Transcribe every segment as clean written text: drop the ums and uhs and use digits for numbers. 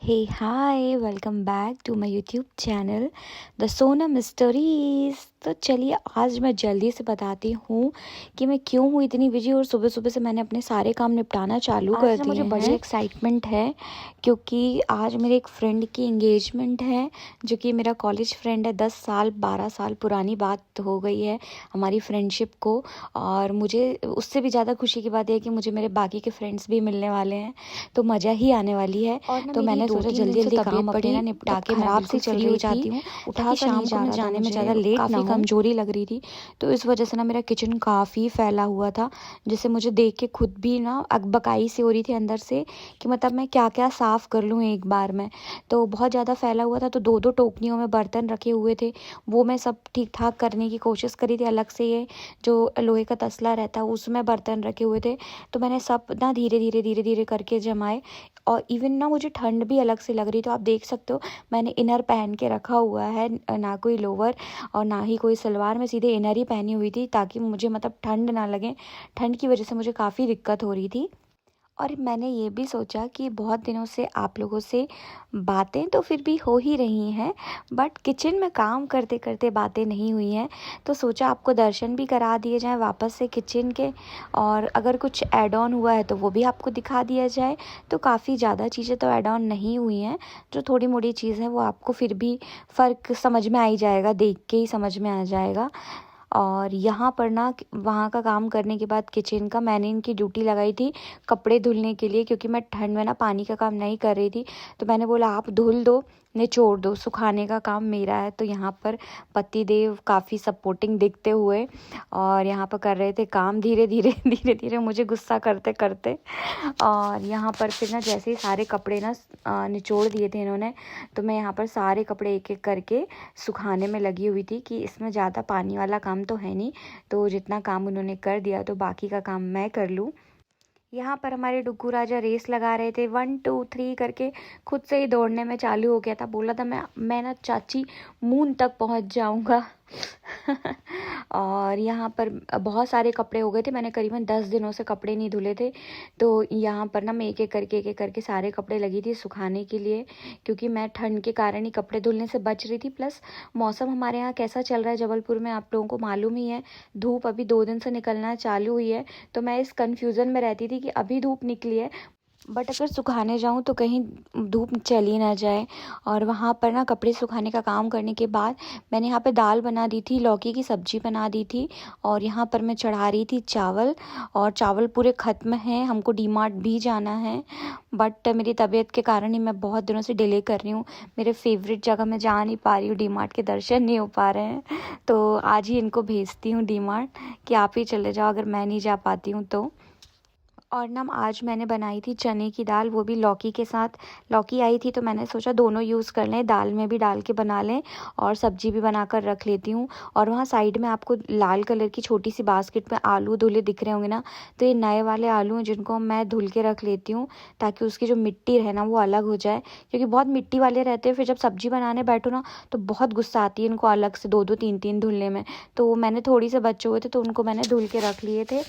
Hey hi, welcome back to my YouTube channel the Sonam stories. तो चलिए आज मैं जल्दी से बताती हूँ कि मैं क्यों हूँ इतनी बिजी और सुबह सुबह से मैंने अपने सारे काम निपटाना चालू कर दिए। मुझे बड़ी एक्साइटमेंट है क्योंकि आज मेरे एक फ्रेंड की एंगेजमेंट है, जो कि मेरा कॉलेज फ्रेंड है। 10 साल 12 साल पुरानी बात हो गई है हमारी फ्रेंडशिप को। और मुझे उससे भी ज़्यादा खुशी की बात यह है कि मुझे मेरे बाकी के फ्रेंड्स भी मिलने वाले हैं, तो मज़ा ही आने वाली है। तो मैंने सोचा जल्दी जल्दी काम अपने ना निपटा के खराब सी चल रही जाती हूँ, उठा शाम को मैं जाने में ज़्यादा लेट काफ़ी कमजोरी लग रही थी। तो इस वजह से ना मेरा किचन काफ़ी फैला हुआ था, जिसे मुझे देख के खुद भी ना अकबकाई सी हो रही थी अंदर से कि मतलब मैं क्या क्या साफ़ कर लूँ एक बार में। तो बहुत ज़्यादा फैला हुआ था, तो दो दो टोकनियों में बर्तन रखे हुए थे, वो मैं सब ठीक ठाक करने की कोशिश करी थी। अलग से ये जो लोहे का तसला रहता है उसमें बर्तन रखे हुए थे, तो मैंने सब ना धीरे धीरे करके जमाए। और इवन ना मुझे ठंड भी अलग से लग रही, तो आप देख सकते हो मैंने इनर पहन के रखा हुआ है, ना कोई लोवर और ना ही कोई सलवार, मैं सीधे इनर ही पहनी हुई थी ताकि मुझे मतलब ठंड ना लगे। ठंड की वजह से मुझे काफ़ी दिक्कत हो रही थी। और मैंने ये भी सोचा कि बहुत दिनों से आप लोगों से बातें तो फिर भी हो ही रही हैं, बट किचन में काम करते करते बातें नहीं हुई हैं, तो सोचा आपको दर्शन भी करा दिए जाएं वापस से किचन के। और अगर कुछ ऐड ऑन हुआ है तो वो भी आपको दिखा दिया जाए। तो काफ़ी ज़्यादा चीज़ें तो ऐड ऑन नहीं हुई हैं, जो थोड़ी मोड़ी चीज़ है वो आपको फिर भी फ़र्क समझ में आ ही जाएगा, देख के ही समझ में आ जाएगा। और यहाँ पर ना वहाँ का काम करने के बाद किचन का मैंने इनकी ड्यूटी लगाई थी कपड़े धुलने के लिए, क्योंकि मैं ठंड में ना पानी का काम नहीं कर रही थी। तो मैंने बोला आप धुल दो, निचोड़ दो, सुखाने का काम मेरा है। तो यहाँ पर पतिदेव काफ़ी सपोर्टिंग दिखते हुए और यहाँ पर कर रहे थे काम धीरे धीरे धीरे धीरे मुझे गुस्सा करते करते। और यहाँ पर फिर ना जैसे ही सारे कपड़े ना निचोड़ दिए थे इन्होंने, तो मैं यहाँ पर सारे कपड़े एक एक करके सुखाने में लगी हुई थी कि इसमें ज़्यादा पानी वाला काम तो है नहीं, तो जितना काम उन्होंने कर दिया तो बाकी का काम मैं कर लूँ। यहाँ पर हमारे डुग्गू राजा रेस लगा रहे थे, 1 2 3 करके खुद से ही दौड़ने में चालू हो गया था। बोला था मैं ना चाची मून तक पहुँच जाऊँगा। और यहाँ पर बहुत सारे कपड़े हो गए थे, मैंने करीबन 10 दिनों से कपड़े नहीं धुले थे। तो यहाँ पर ना मैं एक एक करके सारे कपड़े लगी थी सुखाने के लिए, क्योंकि मैं ठंड के कारण ही कपड़े धुलने से बच रही थी। प्लस मौसम हमारे यहाँ कैसा चल रहा है जबलपुर में आप लोगों को मालूम ही है, धूप अभी 2 दिन से निकलना चालू हुई है। तो मैं इस कन्फ्यूज़न में रहती थी कि अभी धूप निकली है, बट अगर सुखाने जाऊँ तो कहीं धूप चली ना जाए। और वहाँ पर ना कपड़े सुखाने का काम करने के बाद मैंने यहाँ पे दाल बना दी थी, लौकी की सब्ज़ी बना दी थी, और यहाँ पर मैं चढ़ा रही थी चावल। और चावल पूरे ख़त्म हैं, हमको डीमार्ट भी जाना है, बट मेरी तबीयत के कारण ही मैं बहुत दिनों से डिले कर रही हूँ। मेरे फेवरेट जगह मैं जा नहीं पा रही हूँ, डीमार्ट के दर्शन नहीं हो पा रहे हैं। तो आज ही इनको भेजती हूँ डीमार्ट कि आप ही चले जाओ अगर मैं नहीं जा पाती हूँ तो। और ना आज मैंने बनाई थी चने की दाल, वो भी लौकी के साथ। लौकी आई थी तो मैंने सोचा दोनों यूज़ कर लें, दाल में भी डाल के बना लें और सब्जी भी बनाकर रख लेती हूँ। और वहाँ साइड में आपको लाल कलर की छोटी सी बास्केट में आलू धुले दिख रहे होंगे ना, तो ये नए वाले आलू हैं जिनको मैं धुल के रख लेती हूँ ताकि उसकी जो मिट्टी है ना वो अलग हो जाए, क्योंकि बहुत मिट्टी वाले रहते हैं। फिर जब सब्जी बनाने बैठो ना तो बहुत गुस्सा आती है इनको अलग से 2 2 3 3 धुलने में। तो मैंने थोड़ी से बच्चे हुए थे तो उनको मैंने धुल के रख लिए थे।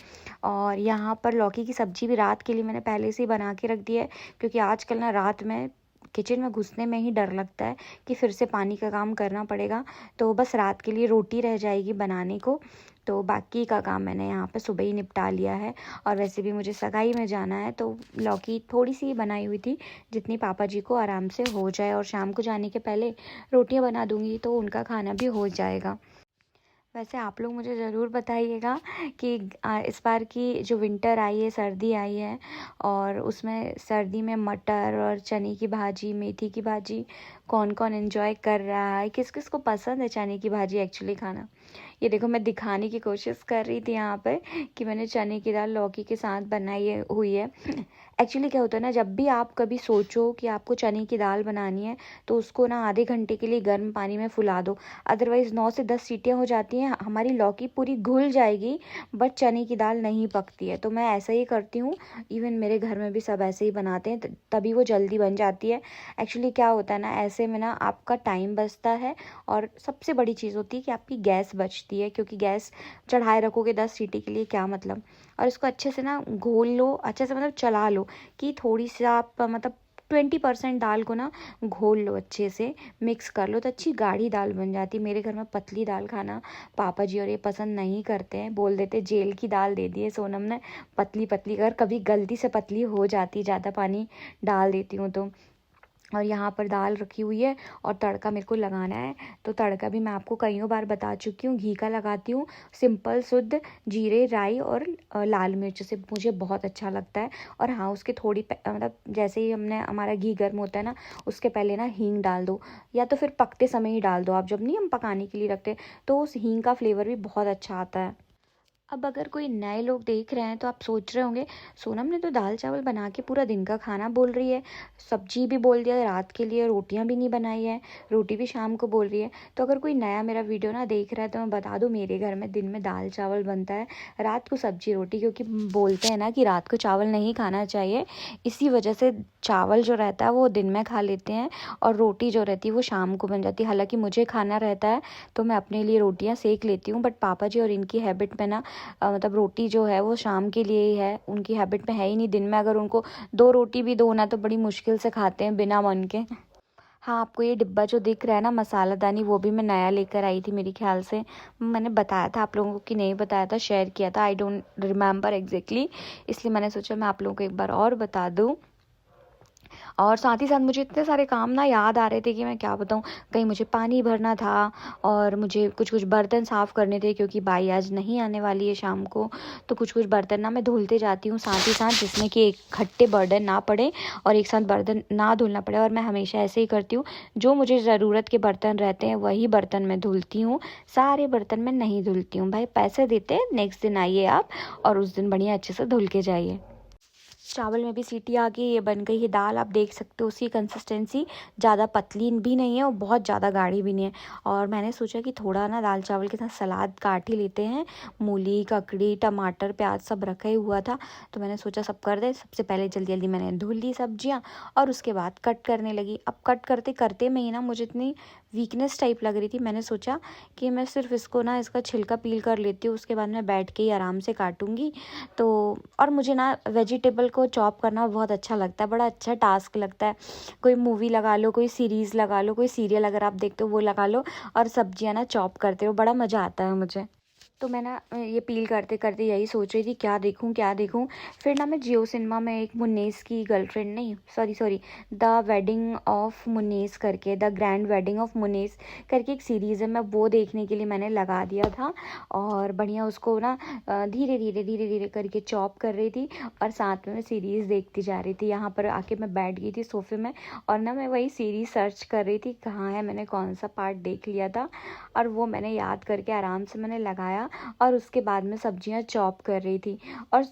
और यहाँ पर लौकी की सब्ज़ी भी रात के लिए मैंने पहले से ही बना के रख दी है, क्योंकि आजकल ना रात में किचन में घुसने में ही डर लगता है कि फिर से पानी का काम करना पड़ेगा। तो बस रात के लिए रोटी रह जाएगी बनाने को, तो बाकी का काम मैंने यहाँ पे सुबह ही निपटा लिया है। और वैसे भी मुझे सगाई में जाना है, तो लौकी थोड़ी सी बनाई हुई थी जितनी पापा जी को आराम से हो जाए, और शाम को जाने के पहले रोटियाँ बना दूँगी तो उनका खाना भी हो जाएगा। वैसे आप लोग मुझे ज़रूर बताइएगा कि इस बार की जो विंटर आई है, सर्दी आई है, और उसमें सर्दी में मटर और चने की भाजी, मेथी की भाजी कौन कौन एंजॉय कर रहा है, किस किस को पसंद है चने की भाजी एक्चुअली खाना। ये देखो मैं दिखाने की कोशिश कर रही थी यहाँ पे कि मैंने चने की दाल लौकी के साथ बनाई हुई है। एक्चुअली क्या होता है ना, जब भी आप कभी सोचो कि आपको चने की दाल बनानी है तो उसको ना आधे घंटे के लिए गर्म पानी में फुला दो। अदरवाइज़ 9 से 10 सीटियाँ हो जाती हैं, हमारी लौकी पूरी घुल जाएगी बट चने की दाल नहीं पकती है। तो मैं ऐसा ही करती हूँ, इवन मेरे घर में भी सब ऐसे ही बनाते हैं, तभी वो जल्दी बन जाती है। एक्चुअली क्या होता है ना, ऐसे में ना आपका टाइम बचता है, और सबसे बड़ी चीज़ होती है कि आपकी गैस बचती है, क्योंकि गैस चढ़ाए रखोगे 10 सीटी के लिए क्या मतलब। और इसको अच्छे से ना घोल लो, अच्छे से मतलब चला लो कि थोड़ी सी आप मतलब 20% दाल को ना घोल लो, अच्छे से मिक्स कर लो तो अच्छी गाढ़ी दाल बन जाती है। मेरे घर में पतली दाल खाना पापा जी और ये पसंद नहीं करते हैं, बोल देते जेल की दाल दे दी है सोनम ने, पतली पतली कर। कभी गलती से पतली हो जाती, ज़्यादा पानी डाल देती हूँ तो। और यहाँ पर दाल रखी हुई है और तड़का मेरे को लगाना है। तो तड़का भी मैं आपको कईयों बार बता चुकी हूँ, घी का लगाती हूँ, सिंपल शुद्ध जीरे राई और लाल मिर्च से मुझे बहुत अच्छा लगता है। और हाँ, उसके थोड़ी मतलब जैसे ही हमने हमारा घी गर्म होता है ना, उसके पहले ना हींग डाल दो, या तो फिर पकते समय ही डाल दो आप, जब नहीं हम पकाने के लिए रखते, तो उस हींग का फ्लेवर भी बहुत अच्छा आता है। अब अगर कोई नए लोग देख रहे हैं तो आप सोच रहे होंगे सोनम ने तो दाल चावल बना के पूरा दिन का खाना बोल रही है, सब्जी भी बोल दिया, रात के लिए रोटियां भी नहीं बनाई है, रोटी भी शाम को बोल रही है। तो अगर कोई नया मेरा वीडियो ना देख रहा है तो मैं बता दूं, मेरे घर में दिन में दाल चावल बनता है, रात को सब्जी रोटी, क्योंकि बोलते हैं ना कि रात को चावल नहीं खाना चाहिए। इसी वजह से चावल जो रहता है वो दिन में खा लेते हैं और रोटी जो रहती है वो शाम को बन जाती है। हालांकि मुझे खाना रहता है तो मैं अपने लिए रोटियां सेक लेती हूँ, बट पापा जी और इनकी हैबिट में ना मतलब रोटी जो है वो शाम के लिए ही है, उनकी हैबिट में है ही नहीं। दिन में अगर उनको 2 रोटी भी दो ना तो बड़ी मुश्किल से खाते हैं बिना मन के। हाँ, आपको ये डिब्बा जो दिख रहा है ना मसाला दानी, वो भी मैं नया लेकर आई थी मेरे ख्याल से। मैंने बताया था आप लोगों को कि नहीं बताया था, शेयर किया था, आई डोंट रिमेम्बर एग्जैक्टली, इसलिए मैंने सोचा मैं आप लोगों को एक बार और बता दूँ। और साथ ही साथ मुझे इतने सारे काम ना याद आ रहे थे कि मैं क्या बताऊँ। कहीं मुझे पानी भरना था और मुझे कुछ कुछ बर्तन साफ़ करने थे, क्योंकि बाई आज नहीं आने वाली है शाम को। तो कुछ कुछ बर्तन ना मैं धुलते जाती हूँ साथ ही साथ, जिसमें कि इकट्ठे बर्डन ना पड़े और एक साथ बर्तन ना धुलना पड़े। और मैं हमेशा ऐसे ही करती हूँ, जो मुझे ज़रूरत के बर्तन रहते हैं वही बर्तन मैं धुलती हूँ, सारे बर्तन मैं नहीं धुलती हूँ। भाई पैसे देते हैं, नेक्स्ट दिन आइए आप और उस दिन बढ़िया अच्छे से धुल के जाइए। चावल में भी सीटी आ गई, ये बन गई है दाल, आप देख सकते हो उसकी कंसिस्टेंसी, ज़्यादा पतली भी नहीं है और बहुत ज़्यादा गाढ़ी भी नहीं है। और मैंने सोचा कि थोड़ा ना दाल चावल के साथ सलाद काट ही लेते हैं, मूली ककड़ी टमाटर प्याज सब रखा ही हुआ था, तो मैंने सोचा सब कर दे। सबसे पहले जल्दी जल्दी मैंने धुल ली सब्जियाँ और उसके बाद कट करने लगी। अब कट करते करते में ही ना मुझे इतनी वीकनेस टाइप लग रही थी, मैंने सोचा कि मैं सिर्फ इसको ना इसका छिलका पील कर लेती हूँ, उसके बाद मैं बैठ के ही आराम से काटूँगी। तो और मुझे ना वेजिटेबल को चॉप करना बहुत अच्छा लगता है, बड़ा अच्छा टास्क लगता है। कोई मूवी लगा लो, कोई सीरीज़ लगा लो, कोई सीरियल अगर आप देखते हो वो लगा लो और सब्जियां ना चॉप करते हो, बड़ा मज़ा आता है मुझे। तो मैं ना ये पील करते करते यही सोच रही थी क्या देखूं क्या देखूं। फिर ना मैं जियो सिनेमा में एक मुन्नेस की गर्लफ्रेंड, नहीं सॉरी द वेडिंग ऑफ मुन्नेस करके, द ग्रैंड वेडिंग ऑफ मुन्नेस करके एक सीरीज़ है, मैं वो देखने के लिए मैंने लगा दिया था। और बढ़िया उसको ना धीरे धीरे धीरे धीरे करके चॉप कर रही थी और साथ में मैं सीरीज़ देखती जा रही थी। यहाँ पर आके मैं बैठ गई थी सोफे में और ना मैं वही सीरीज़ सर्च कर रही थी कहाँ है, मैंने कौन सा पार्ट देख लिया था, और वो मैंने याद करके आराम से मैंने लगाया और उसके बाद में सब्जियां चॉप कर रही थी। और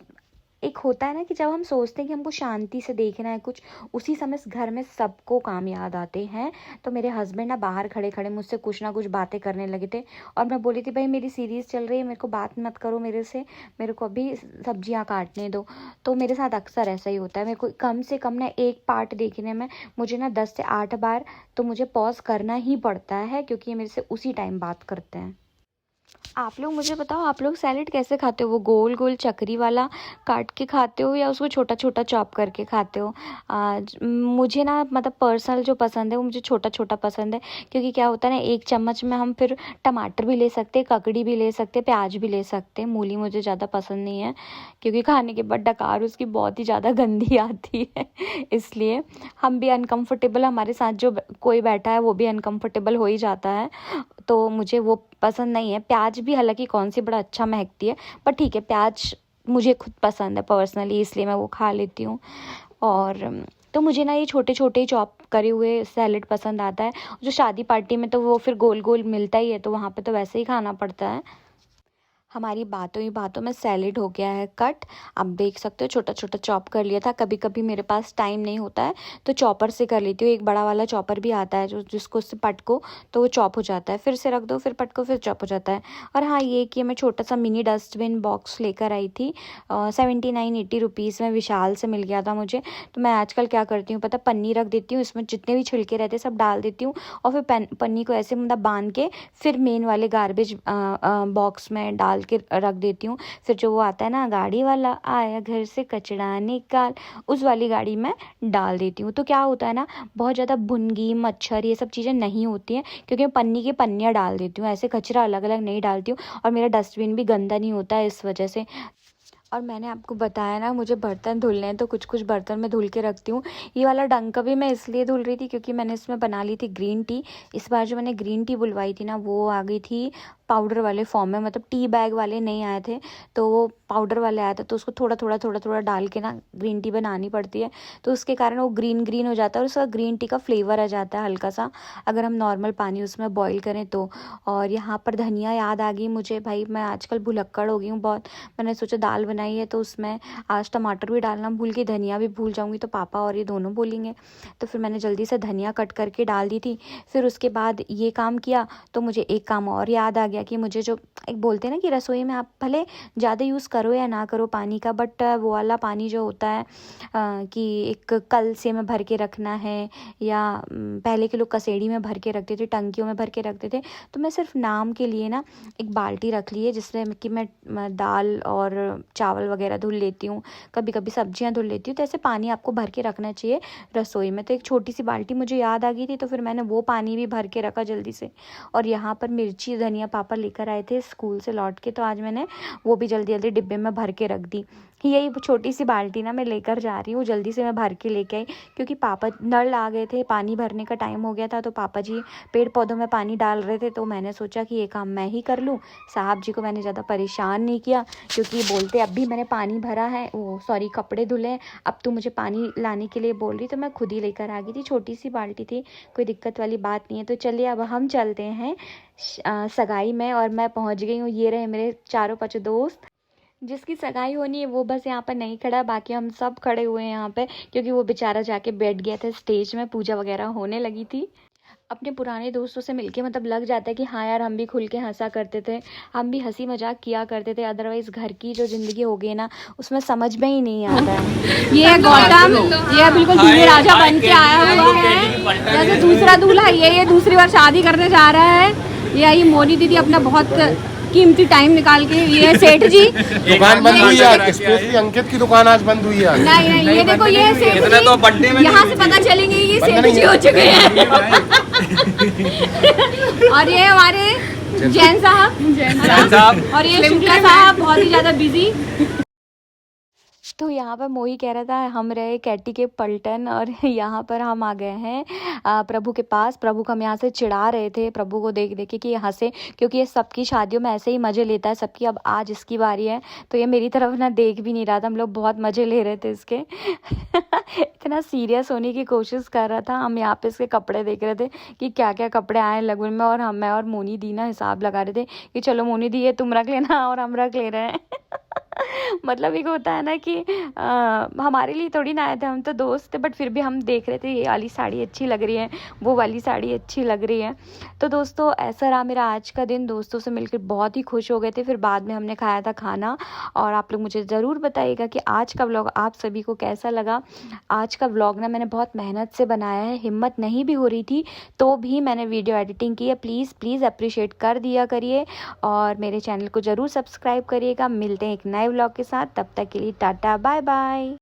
एक होता है ना कि जब हम सोचते हैं कि हमको शांति से देखना है कुछ, उसी समय घर में सबको काम याद आते हैं। तो मेरे हस्बैंड ना बाहर खड़े खड़े मुझसे कुछ ना कुछ बातें करने लगे थे और मैं बोली थी भाई मेरी सीरीज़ चल रही है, मेरे को बात मत करो मेरे से, मेरे को अभी सब्जियां काटने दो। तो मेरे साथ अक्सर ऐसा ही होता है, मेरे को कम से कम ना एक पार्ट देखने में मुझे ना 10 से 8 बार तो मुझे पॉज करना ही पड़ता है, क्योंकि ये मेरे से उसी टाइम बात करते हैं। आप लोग मुझे बताओ, आप लोग सैलेड कैसे खाते हो? वो गोल गोल चक्री वाला काट के खाते हो या उसको छोटा छोटा चॉप करके खाते हो? मुझे ना मतलब पर्सनल जो पसंद है वो मुझे छोटा छोटा पसंद है, क्योंकि क्या होता है ना, एक चम्मच में हम फिर टमाटर भी ले सकते हैं, ककड़ी भी ले सकते हैं, प्याज भी ले सकते हैं। मूली मुझे ज़्यादा पसंद नहीं है, क्योंकि खाने के बाद डकार उसकी बहुत ही ज़्यादा गंदी आती है इसलिए हम भी अनकंफर्टेबल, हमारे साथ जो कोई बैठा है वो भी अनकंफर्टेबल हो ही जाता है, तो मुझे वो पसंद नहीं है। प्याज भी हालांकि कौन सी बड़ा अच्छा महकती है, पर ठीक है, प्याज मुझे खुद पसंद है पर्सनली, इसलिए मैं वो खा लेती हूँ। और तो मुझे ना ये छोटे छोटे चॉप करे हुए सैलेड पसंद आता है। जो शादी पार्टी में तो वो फिर गोल गोल मिलता ही है, तो वहाँ पे तो वैसे ही खाना पड़ता है। हमारी बातों ही बातों में सैलेड हो गया है कट, आप देख सकते हो छोटा छोटा चॉप कर लिया था। कभी कभी मेरे पास टाइम नहीं होता है तो चॉपर से कर लेती हूँ, एक बड़ा वाला चॉपर भी आता है जो जिसको उससे पटको तो वो चॉप हो जाता है, फिर से रख दो फिर पटको फिर चॉप हो जाता है। और हाँ, ये कि मैं छोटा सा मिनी डस्टबिन बॉक्स लेकर आई थी, 79-80 रुपीज़ में विशाल से मिल गया था मुझे। तो मैं आजकल क्या करती हूँ पता, पन्नी रख देती हूँ, इसमें जितने भी छिलके रहते हैं सब डाल देती हूँ और फिर पन्नी को ऐसे मतलब बांध के फिर मेन वाले गार्बेज बॉक्स में डाल डाल के रख देती हूँ। फिर जो वो आता है ना, गाड़ी वाला आया घर से कचरा निकाल, उस वाली गाड़ी में डाल देती हूँ। तो क्या होता है ना, बहुत ज़्यादा भुनगी मच्छर ये सब चीज़ें नहीं होती हैं, क्योंकि मैं पन्नी की पन्नियाँ डाल देती हूँ, ऐसे कचरा अलग अलग नहीं डालती हूँ। और मेरा डस्टबिन भी गंदा नहीं होता है इस वजह से। और मैंने आपको बताया ना, मुझे बर्तन धुलने हैं तो कुछ कुछ बर्तन मैं धुल के रखती हूँ। ये वाला डंका भी मैं इसलिए धुल रही थी क्योंकि मैंने इसमें बना ली थी ग्रीन टी। इस बार जो मैंने ग्रीन टी बुलवाई थी ना, वो आ गई थी पाउडर वाले फॉर्म में, मतलब टी बैग वाले नहीं आए थे, तो वो पाउडर वाले आया था। तो उसको थोड़ा थोड़ा डाल के ना ग्रीन टी बनानी पड़ती है, तो उसके कारण वो ग्रीन ग्रीन हो जाता है और उसका ग्रीन टी का फ्लेवर आ जाता है हल्का सा, अगर हम नॉर्मल पानी उसमें बॉईल करें तो। और यहाँ पर धनिया याद आ गई मुझे, भाई मैं आजकल भुलक्कड़ हो गई हूँ बहुत। मैंने सोचा दाल बनाई है तो उसमें आज टमाटर भी डालना भूल गई, धनिया भी भूल जाऊंगी तो पापा और ये दोनों बोलेंगे। तो फिर मैंने जल्दी से धनिया कट करके डाल दी थी। फिर उसके बाद ये काम किया तो मुझे एक काम और याद आ गया कि मुझे जो एक बोलते हैं ना कि रसोई में आप भले ज़्यादा यूज़ करो या ना करो पानी का, बट वो वाला पानी जो होता है कि एक कल से में भर के रखना है, या पहले के लोग कसेड़ी में भर के रखते थे, टंकियों में भर के रखते थे, तो मैं सिर्फ नाम के लिए ना एक बाल्टी रख ली है जिससे कि मैं दाल और चावल वगैरह धुल लेती हूँ, कभी कभी सब्जियाँ धुल लेती हूँ। तो ऐसे पानी आपको भर के रखना चाहिए रसोई में। तो एक छोटी सी बाल्टी मुझे याद आ गई थी, तो फिर मैंने वो पानी भी भर के रखा जल्दी से। और यहाँ पर मिर्ची धनिया पापा लेकर आए थे स्कूल से लौट के, तो आज मैंने वो भी जल्दी जल्दी डिब्बे में भर के रख दी। यही छोटी सी बाल्टी ना मैं लेकर जा रही हूँ, जल्दी से मैं भर के लेके आई, क्योंकि पापा नल आ गए थे, पानी भरने का टाइम हो गया था, तो पापा जी पेड़ पौधों में पानी डाल रहे थे। तो मैंने सोचा कि ये काम मैं ही कर लूँ। साहब जी को मैंने ज़्यादा परेशान नहीं किया, क्योंकि बोलते अब भी मैंने पानी भरा है, वो सॉरी कपड़े धुले हैं, अब तू मुझे पानी लाने के लिए बोल रही, तो मैं खुद ही लेकर आ गई थी। छोटी सी बाल्टी थी, कोई दिक्कत वाली बात नहीं है। तो चलिए अब हम चलते हैं सगाई में, और मैं पहुंच गई हूँ। ये रहे मेरे चारों पांच दोस्त, जिसकी सगाई होनी है वो बस यहाँ पर नहीं खड़ा, बाकी हम सब खड़े हुए हैं यहाँ पे, क्योंकि वो बेचारा जाके बैठ गया था स्टेज में, पूजा वगैरह होने लगी थी। अपने पुराने दोस्तों से मिलके मतलब लग जाता है कि हाँ यार, हम भी खुल के हंसा करते थे, हम भी हंसी मजाक किया करते थे। अदरवाइज घर की जो जिंदगी हो गई ना, उसमें समझ में ही नहीं आता है। ये गौतम, ये बिल्कुल दूल्हे राजा बन के आया हुआ है, जैसे दूसरा दूल्हा ये दूसरी बार शादी करने जा रहा है। ये आई मोनी दीदी अपना बहुत कीमती टाइम निकाल के। ये सेठ जी दुकान बंद हुई है, स्पेशली अंकित की दुकान आज बंद हुई है। नहीं, ये देखो, ये सेठ जी तो यहाँ से पता चलेंगे ये सेठ जी हो चुके हैं। और ये हमारे जैन साहब और ये शुक्ला साहब बहुत ही ज्यादा बिजी। तो यहाँ पर मोही कह रहा था हम रहे कैटी के पलटन, और यहाँ पर हम आ गए हैं प्रभु के पास। प्रभु को हम यहाँ से चिढ़ा रहे थे, प्रभु को देख देख के कि ये हंसे, क्योंकि ये सबकी शादियों में ऐसे ही मज़े लेता है सबकी। अब आज इसकी बारी है, तो ये मेरी तरफ ना देख भी नहीं रहा था, हम लोग बहुत मज़े ले रहे थे इसके। इतना सीरियस होने की कोशिश कर रहा था। हम यहाँ पे इसके कपड़े देख रहे थे कि क्या क्या कपड़े आए लगन में, और मैं और मोनी दी ना हिसाब लगा रहे थे कि चलो मोनी दी ये तुम रख लेना और हम रख ले रहे हैं। मतलब एक होता है ना कि हमारे लिए थोड़ी ना आए थे, हम तो दोस्त थे, बट फिर भी हम देख रहे थे ये वाली साड़ी अच्छी लग रही है, वो वाली साड़ी अच्छी लग रही है। तो दोस्तों ऐसा रहा मेरा आज का दिन, दोस्तों से मिलकर बहुत ही खुश हो गए थे। फिर बाद में हमने खाया था खाना, और आप लोग मुझे ज़रूर बताइएगा कि आज का व्लॉग आप सभी को कैसा लगा। आज का व्लॉग ना मैंने बहुत मेहनत से बनाया है, हिम्मत नहीं भी हो रही थी तो भी मैंने वीडियो एडिटिंग की है। प्लीज़ प्लीज़ अप्रिशिएट कर दिया करिए, और मेरे चैनल को ज़रूर सब्सक्राइब करिएगा। मिलते हैं एक नए व्लॉग के साथ, तब तक के लिए टाटा बाय बाय।